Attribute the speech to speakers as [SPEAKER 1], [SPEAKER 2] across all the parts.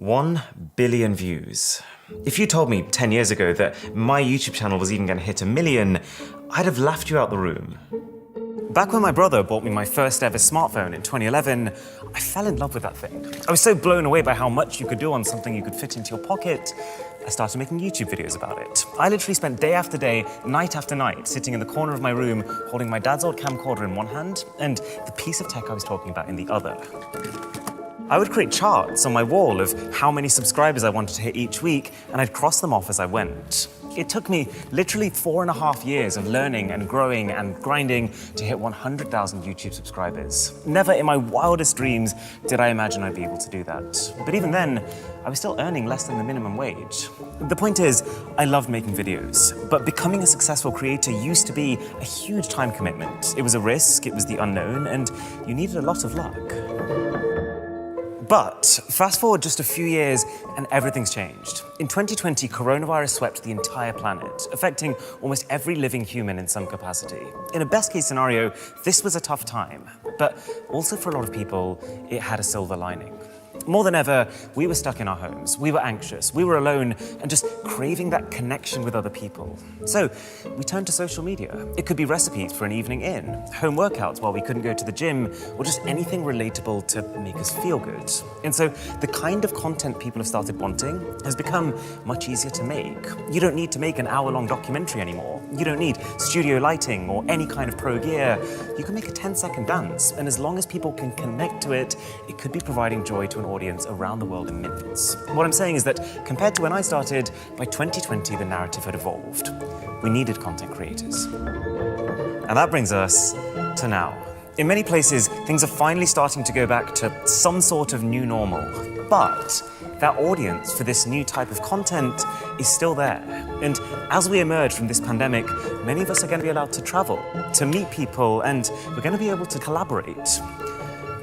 [SPEAKER 1] 1 billion views. If you told me 10 years ago that my YouTube channel was even going to hit 1 million, I'd have laughed you out the room. Back when my brother bought me my first ever smartphone in 2011, I fell in love with that thing. I was so blown away by how much you could do on something you could fit into your pocket, I started making YouTube videos about it. I literally spent day after day, night after night, sitting in the corner of my room, holding my dad's old camcorder in one hand and the piece of tech I was talking about in the other. I would create charts on my wall of how many subscribers I wanted to hit each week, and I'd cross them off as I went. It took me literally 4.5 years of learning and growing and grinding to hit 100,000 YouTube subscribers. Never in my wildest dreams did I imagine I'd be able to do that. But even then, I was still earning less than the minimum wage. The point is, I loved making videos, but becoming a successful creator used to be a huge time commitment. It was a risk, it was the unknown, and you needed a lot of luck. But fast forward just a few years and everything's changed. In 2020, coronavirus swept the entire planet, affecting almost every living human in some capacity. In a best case scenario, this was a tough time, but also for a lot of people, it had a silver lining. More than ever, we were stuck in our homes, we were anxious, we were alone, and just craving that connection with other people. So we turned to social media. It could be recipes for an evening in, home workouts while we couldn't go to the gym, or just anything relatable to make us feel good. And so the kind of content people have started wanting has become much easier to make. You don't need to make an hour-long documentary anymore. You don't need studio lighting or any kind of pro gear. You can make a 10-second dance, and as long as people can connect to it, it could be providing joy to an audience around the world in minutes. What I'm saying is that compared to when I started, by 2020 the narrative had evolved. We needed content creators. And that brings us to now. In many places, things are finally starting to go back to some sort of new normal. But that audience for this new type of content is still there. And as we emerge from this pandemic, many of us are going to be allowed to travel, to meet people, and we're going to be able to collaborate.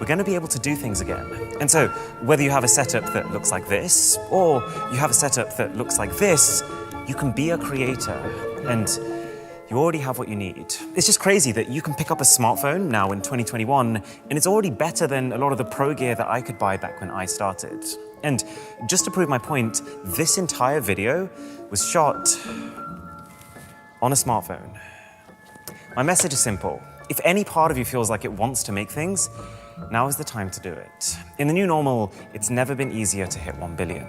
[SPEAKER 1] We're going to be able to do things again. And so, whether you have a setup that looks like this, or you have a setup that looks like this, you can be a creator, and you already have what you need. It's just crazy that you can pick up a smartphone now in 2021, and it's already better than a lot of the pro gear that I could buy back when I started. And just to prove my point, this entire video was shot on a smartphone. My message is simple. If any part of you feels like it wants to make things, now is the time to do it. In the new normal, it's never been easier to hit 1 billion.